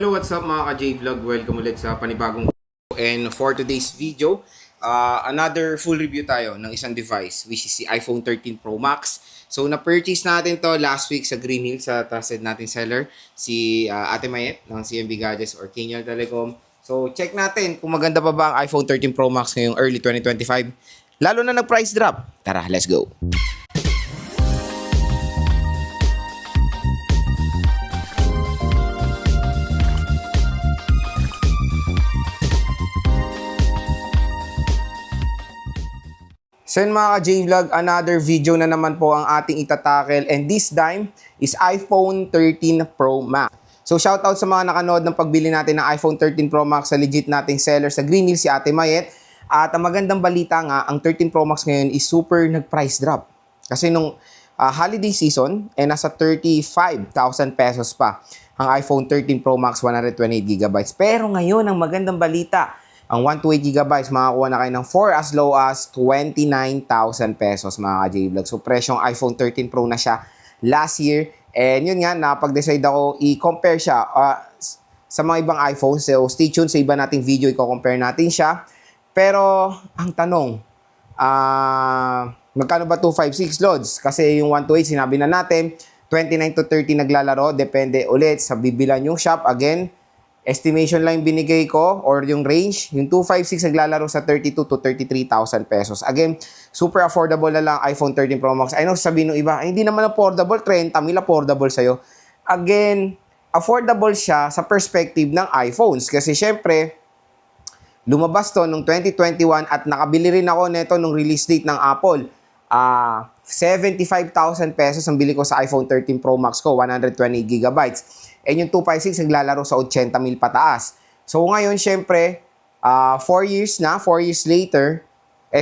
Hello, what's up mga ka-J-Vlog? Welcome ulit sa panibagong video. And for today's video, another full review tayo ng isang device which is si iPhone 13 Pro Max. So na-purchase natin to last week sa Green Hills sa trusted natin seller, si Ate Mayet ng CMB Gadgets or Kenyal Telecom. So check natin kung maganda pa ba ang iPhone 13 Pro Max ngayong early 2025. Lalo na nag-price drop. Tara, let's go! So yun mga ka-J-Vlog, another video na naman po ang ating itatakel and this time is iPhone 13 Pro Max. So shoutout sa mga nakanood ng pagbili natin ng iPhone 13 Pro Max sa legit nating seller sa Green Hills, si Ate Mayet. At ang magandang balita nga, ang 13 Pro Max ngayon is super nag-price drop. Kasi nung holiday season, nasa 35,000 pesos pa ang iPhone 13 Pro Max 128GB. Pero ngayon, ang magandang balita, ang 128GB, makakuha na kayo ng 4 as low as 29,000 pesos mga ka-J-Vlog. So, presyong iPhone 13 Pro na siya last year. And yun nga, napag-decide ako i-compare siya sa mga ibang iPhones. So, stay tuned sa iba nating video, i-compare natin siya. Pero, ang tanong, magkano ba 256 loads? Kasi yung 128, sinabi na natin, 29 to 30 naglalaro. Depende ulit sa bibilan yung shop. Again, estimation lang yung binigay ko or yung range. Yung 256 naglalaro sa 32 to 33,000 pesos. Again, super affordable na lang iPhone 13 Pro Max. I know sabihin ng iba, hindi naman affordable, 30,000 affordable sa'yo. Again, affordable siya sa perspective ng iPhones. Kasi syempre, lumabas to nung 2021 at nakabili rin ako neto nung release date ng Apple. 75,000 pesos ang bili ko sa iPhone 13 Pro Max ko, 128GB. And yung 256 naglalaro sa 80,000 pataas. So ngayon, syempre, 4 years na, 4 years later,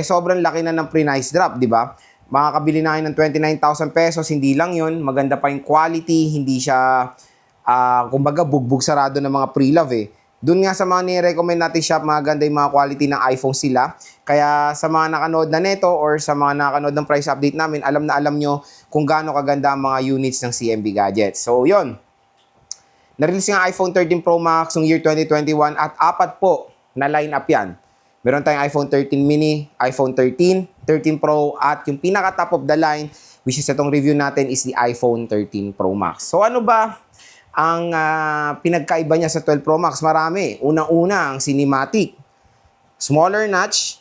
sobrang laki na ng pre-nice drop, di ba? Makakabili na kayo ng 29,000 pesos, hindi lang yun, maganda pa yung quality, hindi siya, kumbaga, bugbog sarado ng mga pre-love eh. Doon nga sa mga ni-recommend natin shop, maganda yung mga quality ng iPhone sila. Kaya sa mga nakanood na neto or sa mga nakanood ng price update namin, alam na alam nyo kung gaano kaganda ang mga units ng CMB Gadgets. So, yun. Na-release nga iPhone 13 Pro Max noong year 2021 at apat po na line-up yan. Meron tayong iPhone 13 mini, iPhone 13, 13 Pro at yung pinaka-top of the line, which is itong review natin, is the iPhone 13 Pro Max. So, ano ba ang pinagkaiba niya sa 12 Pro Max? Marami. Unang-una, ang cinematic. Smaller notch,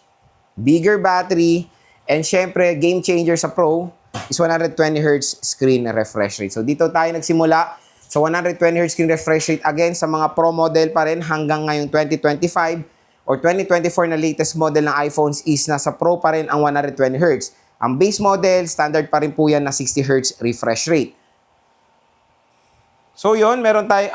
bigger battery, and syempre, game changer sa Pro is 120Hz screen refresh rate. So, dito tayo nagsimula sa 120Hz screen refresh rate. Again, sa mga Pro model pa rin hanggang ngayong 2025 or 2024 na latest model ng iPhones is nasa Pro pa rin ang 120Hz. Ang base model, standard pa rin po yan na 60Hz refresh rate. So yun, meron tayo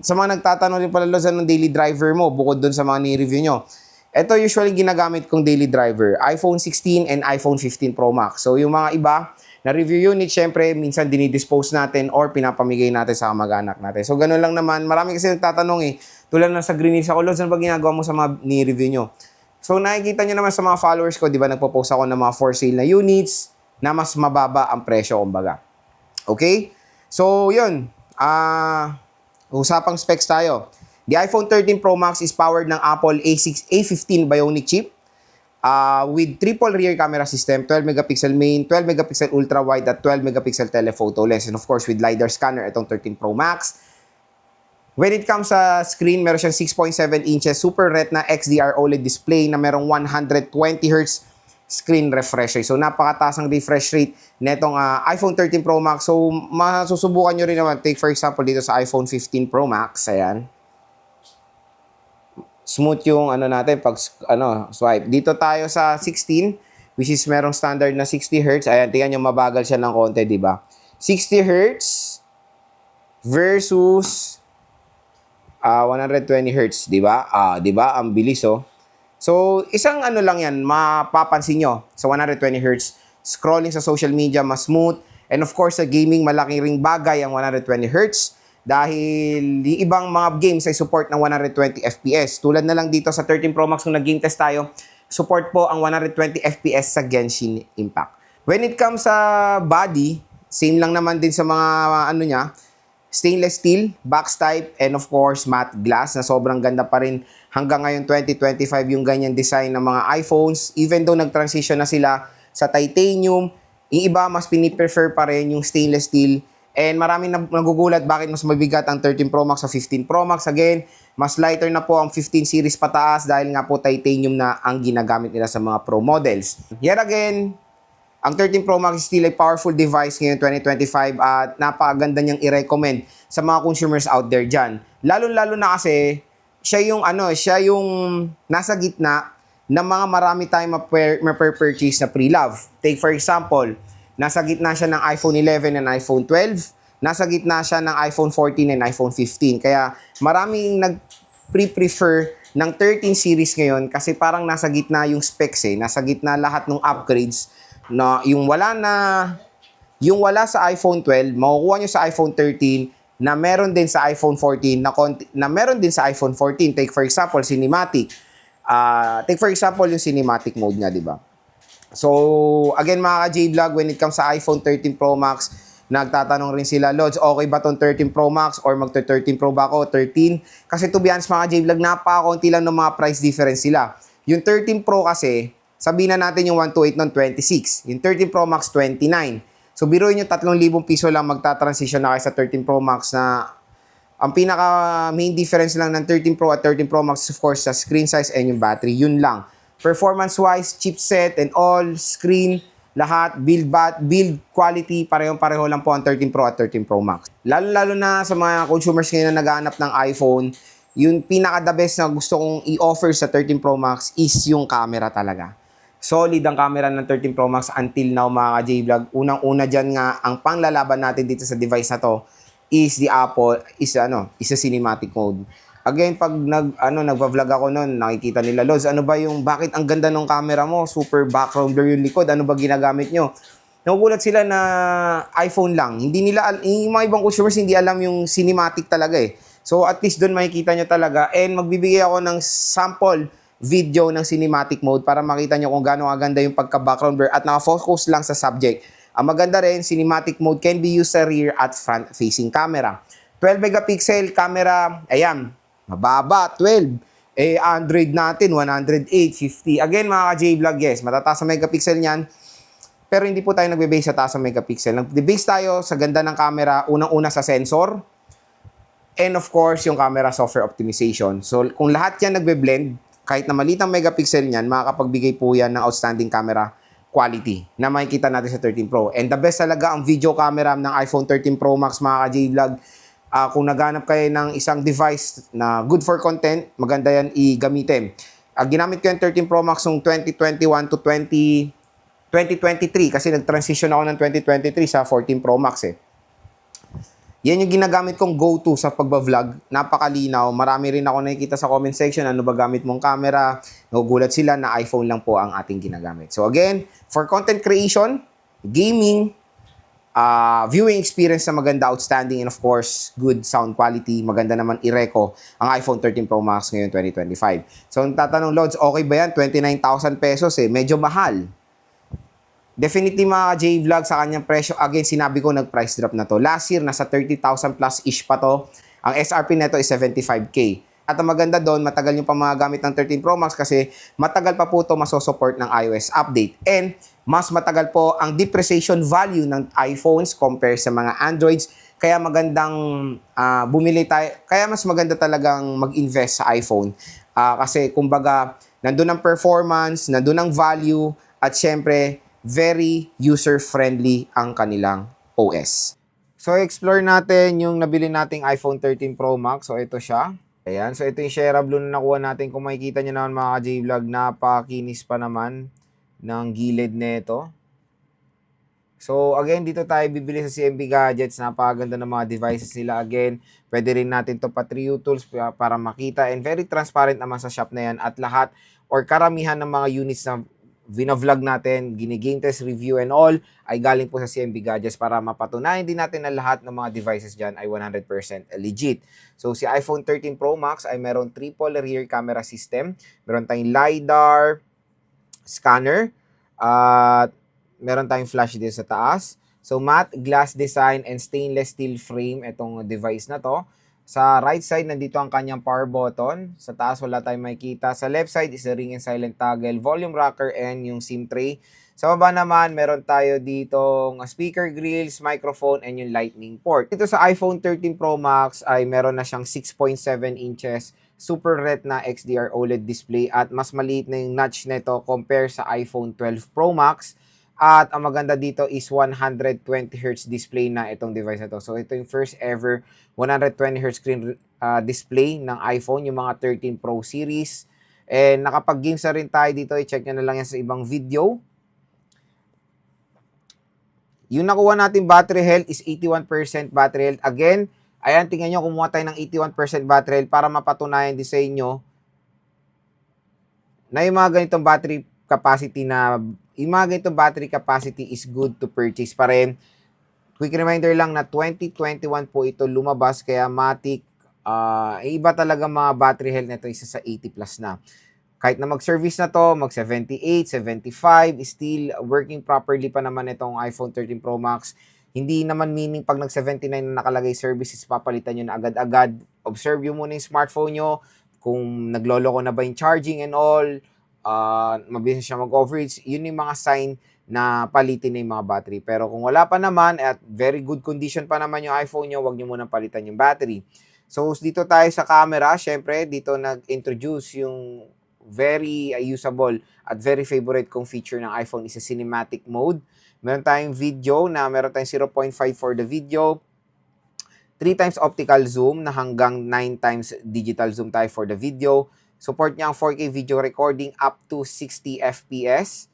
sa mga nagtatanong rin pala ng daily driver mo, bukod dun sa mga ni-review nyo. Ito usually ginagamit kong daily driver, iPhone 16 and iPhone 15 Pro Max. So yung mga iba na review unit, syempre, minsan dinidispose natin or pinapamigay natin sa kamag-anak natin. So ganun lang naman, marami kasi nagtatanong eh, tulad na sa Green Hills ako, Lods, ano ba ginagawa mo sa mga ni-review nyo? So nakikita nyo naman sa mga followers ko, di ba, nagpo-post ako ng mga for sale na units na mas mababa ang presyo, kumbaga. Okay? So yun. Usapang specs tayo. The iPhone 13 Pro Max is powered ng Apple A15 Bionic chip with triple rear camera system, 12 megapixel main, 12 megapixel ultra wide at 12 megapixel telephoto lens, and of course with LiDAR scanner itong 13 Pro Max. When it comes sa screen, meron siyang 6.7 inches Super Retina XDR OLED display na merong 120Hz screen refresh rate. So, napakataas ang refresh rate netong iPhone 13 Pro Max. So, masusubukan nyo rin naman. Take for example dito sa iPhone 15 Pro Max. Ayan. Smooth yung natin pag swipe. Dito tayo sa 16, which is merong standard na 60Hz. Ayan, tingnan nyo, mabagal siya ng konti, di ba? 60Hz versus 120Hz, di ba? Di ba? Ang bilis, oh. So, isang lang yan, mapapansin nyo sa 120Hz. Scrolling sa social media, mas smooth. And of course, sa gaming, malaking ring bagay ang 120Hz. Dahil yung ibang mga games ay support ng 120 FPS. Tulad na lang dito sa 13 Pro Max kung nag-game test tayo, support po ang 120 FPS sa Genshin Impact. When it comes sa body, same lang naman din sa mga niya. stainless steel, box type, and of course, matte glass na sobrang ganda pa rin hanggang ngayon 2025 yung ganyan design ng mga iPhones. Even though nag-transition na sila sa titanium, yung iba mas piniprefer pa rin yung stainless steel. And maraming nagugulat bakit mas mabigat ang 13 Pro Max sa 15 Pro Max. Again, mas lighter na po ang 15 series pataas dahil nga po titanium na ang ginagamit nila sa mga Pro models. Yet again, ang 13 Pro Max is still a powerful device ngayon 2025 at napakaganda niyang i-recommend sa mga consumers out there dyan. Lalo-lalo na kasi siya yung nasa gitna ng mga marami tayong ma-purchase na pre-love. Take for example, nasa gitna siya ng iPhone 11 and iPhone 12. Nasa gitna siya ng iPhone 14 and iPhone 15. Kaya maraming nag-prefer ng 13 series ngayon kasi parang nasa gitna yung specs eh. Nasa gitna lahat ng upgrades na yung wala sa iPhone 12, makukuha nyo sa iPhone 13 na meron din sa iPhone 14 na meron din sa iPhone 14. Take for example, cinematic. Take for example yung cinematic mode niya, di ba? So, again mga ka-J-Vlog, when it comes sa iPhone 13 Pro Max, nagtatanong rin sila, Lods, okay ba tong 13 Pro Max or magto-13 Pro ba ako? 13? Kasi to be honest mga ka-J-Vlog, napakakunti lang ng mga price difference sila. Yung 13 Pro kasi, sabihin na natin yung 128 nun, 26. Yung 13 Pro Max, 29. So, biruin nyo 3,000 piso lang magta-transition na kayo sa 13 Pro Max na ang pinaka main difference lang ng 13 Pro at 13 Pro Max of course sa screen size and yung battery. Yun lang. Performance-wise, chipset and all, screen, lahat, build quality, pareho-pareho lang po ang 13 Pro at 13 Pro Max. Lalo-lalo na sa mga consumers ngayon na naghahanap ng iPhone, yung pinaka-the best na gusto kong i-offer sa 13 Pro Max is yung camera talaga. Solid ang camera ng 13 Pro Max until now mga ka-J-Vlog. Unang-una dyan nga, ang panglalaban natin dito sa device na to is the Apple, is a cinematic mode. Again, pag nagva-vlog ako noon, nakikita nila, Lods, bakit ang ganda ng camera mo? Super background blur yung likod. Ano ba ginagamit nyo? Nagugulat sila na iPhone lang. Yung mga ibang consumers hindi alam yung cinematic talaga eh. So at least doon makikita nyo talaga. And magbibigay ako ng sample video ng cinematic mode para makita nyo kung gaano kaganda yung pagka-background blur at nakafocus lang sa subject. Ang maganda rin, cinematic mode can be used sa rear at front-facing camera. 12 megapixel camera, ayan, mababa, 12. Android natin, 108, 50. Again, mga ka-J-Vlog, yes, matataas ang megapixel niyan. Pero hindi po tayo nagbe-base sa taas ng megapixel. Nagbe-base tayo sa ganda ng camera, unang-una sa sensor. And of course, yung camera software optimization. So, kung lahat yan nagbe-blend, kahit na maliit ang megapixel niyan, makakapagbigay po yan ng outstanding camera quality na makikita natin sa 13 Pro. And the best talaga ang video camera ng iPhone 13 Pro Max, mga ka-J-Vlog. Kung naghanap kayo ng isang device na good for content, maganda yan i-gamitin. Ginamit ko yung 13 Pro Max ng 2021 to 2023 kasi nag-transition ako ng 2023 sa 14 Pro Max eh. Yan yung ginagamit kong go-to sa pagbablog. Napakalinaw. Marami rin ako nakikita sa comment section, ano ba gamit mong camera? Nagugulat sila na iPhone lang po ang ating ginagamit. So again, for content creation, gaming, viewing experience na maganda, outstanding, and of course, good sound quality. Maganda naman i-reco ang iPhone 13 Pro Max ngayon 2025. So, tatanong, Lods, okay ba yan? 29,000 pesos eh. Medyo mahal. Definitely mga J-Vlog sa kanyang presyo. Again, sinabi ko nag-price drop na to. Last year, nasa 30,000 plus-ish pa to. Ang SRP neto is 75K. At ang maganda doon, matagal nyo pa magagamit ng 13 Pro Max kasi matagal pa po ito masosupport ng iOS update. And mas matagal po ang depreciation value ng iPhones compare sa mga Androids. Kaya magandang bumili tayo. Kaya mas maganda talagang mag-invest sa iPhone. Kasi kumbaga, nandun ang performance, nandun ang value, at syempre, very user-friendly ang kanilang OS. So, explore natin yung nabili nating iPhone 13 Pro Max. So, ito siya. Ayan. So, ito yung Sierra Blue na nakuha natin. Kung makikita nyo naman mga ka-J-Vlog, napakinis pa naman ng gilid nito. So, again, dito tayo bibili sa CMB Gadgets. Napakaganda ng mga devices nila. Again, pwede rin natin to pa-trio tools para makita. And very transparent naman sa shop na yan. At lahat or karamihan ng mga units na vlog natin, gini-game test review and all, ay galing po sa CMB Gadgets para mapatunayan din natin na lahat ng mga devices dyan ay 100% legit. So, si iPhone 13 Pro Max ay meron triple rear camera system. Meron tayong LiDAR, scanner, at meron tayong flash din sa taas. So, matte glass design and stainless steel frame itong device na to. Sa right side, nandito ang kanyang power button. Sa taas, wala tayong makikita. Sa left side is the ring and silent toggle, volume rocker, and yung SIM tray. Sa baba naman, meron tayo ditong speaker grills, microphone, and yung lightning port. Dito sa iPhone 13 Pro Max ay meron na siyang 6.7 inches Super Retina XDR OLED display at mas maliit na yung notch nito compare sa iPhone 12 Pro Max. At ang maganda dito is 120Hz display na itong device na to. So ito yung first ever 120Hz screen display ng iPhone, yung mga 13 Pro series. And nakapag-games na rin tayo dito. I-check nyo na lang yan sa ibang video. Yung nakuha natin battery health is 81% battery health. Again, ayan, tingnan nyo, kumuha tayo ng 81% battery health para mapatunayan din sa inyo na yung mga ganitong battery capacity is good to purchase pa rin. Quick reminder lang na 2021 po ito lumabas, kaya matik, iba talaga mga battery health nito, isa sa 80 plus na. Kahit na mag-service na to, mag 78, 75, still working properly pa naman itong iPhone 13 Pro Max. Hindi naman meaning pag nag-79 na nakalagay services, papalitan nyo na agad-agad. Observe nyo muna yung smartphone nyo, kung nagloloko na ba yung charging and all, mabilis siya mag-overheat, yun yung mga sign na palitin na yung mga battery. Pero kung wala pa naman at very good condition pa naman yung iPhone nyo, huwag nyo munang palitan yung battery. So, dito tayo sa camera. Syempre, dito nag-introduce yung very usable at very favorite kong feature ng iPhone is a cinematic mode. Meron tayong video na meron tayong 0.5 for the video, 3 times optical zoom na hanggang 9 times digital zoom tayo for the video. Support niya ang 4K video recording up to 60 FPS.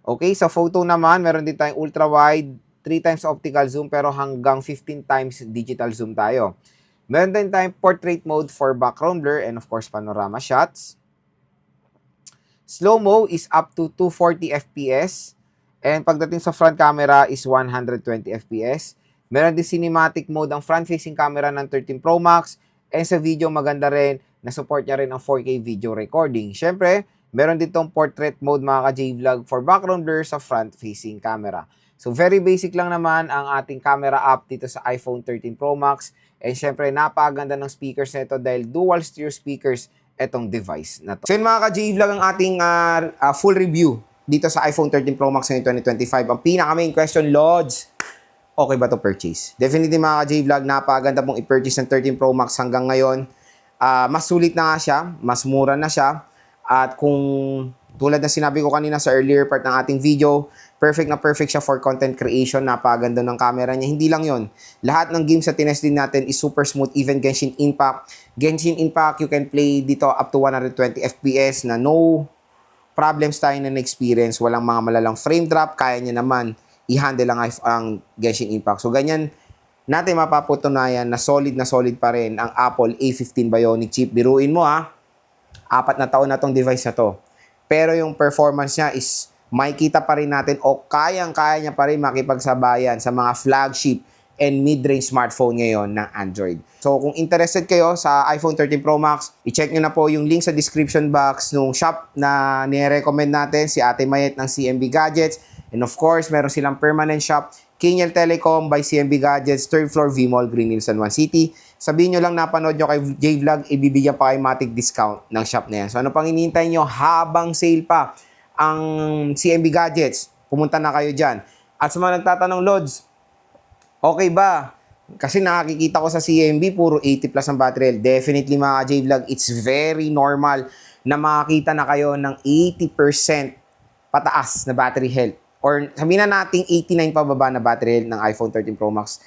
Okay, sa photo naman, meron din tayong ultra-wide, 3 times optical zoom pero hanggang 15 times digital zoom tayo. Meron din tayong portrait mode for background blur and of course panorama shots. Slow-mo is up to 240 FPS. And pagdating sa front camera is 120 FPS. Meron din cinematic mode ang front-facing camera ng 13 Pro Max. And sa video, maganda rin na support niya rin ang 4K video recording. Siyempre, meron din tong portrait mode mga ka-J-Vlog for background blur sa front-facing camera. So, very basic lang naman ang ating camera app dito sa iPhone 13 Pro Max. And siyempre, napakaganda ng speakers nito dahil dual stereo speakers etong device na to. So, yun mga ka-J-Vlog ang ating full review dito sa iPhone 13 Pro Max ngayon 2025. Ang pinaka-main question, Lods, okay ba to purchase? Definitely mga ka-J-Vlog, napakaganda pong i-purchase ng 13 Pro Max hanggang ngayon. Mas sulit na nga siya, mas mura na siya. At kung tulad na sinabi ko kanina sa earlier part ng ating video, perfect na perfect siya for content creation. Napakaganda ng camera niya. Hindi lang yon. Lahat ng games na tinest din natin is super smooth. Even Genshin Impact. Genshin Impact, you can play dito up to 120 FPS na no problems tayo na experience. Walang mga malalang frame drop. Kaya niya naman i-handle ang Genshin Impact. So, ganyan natin mapapatunayan na solid pa rin ang Apple A15 Bionic chip. Biruin mo 4 na taon na tong device na to. Pero yung performance niya is makikita pa rin natin o kayang-kaya niya pa rin makipagsabayan sa mga flagship and mid-range smartphone ngayon ng Android. So kung interested kayo sa iPhone 13 Pro Max, i-check nyo na po yung link sa description box nung shop na nire-recommend natin, si Ate Mayet ng CMB Gadgets. And of course, meron silang permanent shop, Kingel Telecom by CMB Gadgets, 3rd floor V-Mall, Green Hills, San Juan City. Sabihin nyo lang napanood nyo kay J-Vlog, ibibigyan pa kayo matic discount ng shop na yan. So ano pang hinihintay nyo habang sale pa ang CMB Gadgets? Pumunta na kayo dyan. At sa mga nagtatanong, Lods, okay ba? Kasi nakikita ko sa CMB, puro 80 plus ang battery health. Definitely mga J-Vlog, it's very normal na makakita na kayo ng 80% pataas na battery health. Or sabihin na natin 89 pababa na battery health ng iPhone 13 Pro Max.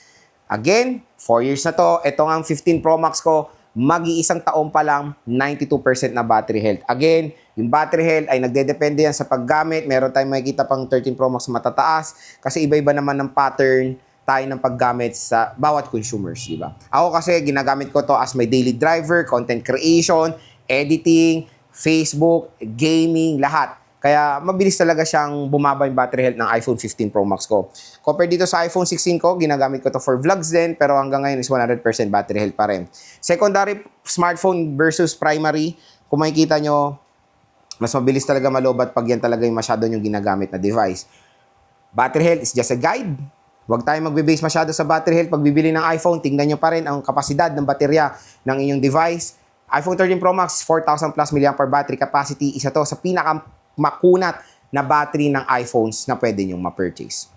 Again, 4 years na to. Ito nga ang 15 Pro Max ko, mag-iisang taon pa lang, 92% na battery health. Again, yung battery health ay nagdedepende yan sa paggamit. Meron tayong makikita pang 13 Pro Max matataas kasi iba-iba naman ng pattern tayo ng paggamit sa bawat consumers, di ba? Ako kasi ginagamit ko to as my daily driver, content creation, editing, Facebook, gaming, lahat. Kaya mabilis talaga siyang bumaba yung battery health ng iPhone 15 Pro Max ko. Compare dito sa iPhone 16 ko, ginagamit ko to for vlogs din, pero hanggang ngayon is 100% battery health pa rin. Secondary smartphone versus primary, kung makikita nyo, mas mabilis talaga malobat pag yan talaga yung masyado yung ginagamit na device. Battery health is just a guide. Huwag tayong magbe-base masyado sa battery health. Pag bibili ng iPhone, tingnan nyo pa rin ang kapasidad ng baterya ng inyong device. iPhone 13 Pro Max, 4,000 plus mAh battery capacity. Isa to sa pinakamakunat na battery ng iPhones na pwede nyong ma-purchase.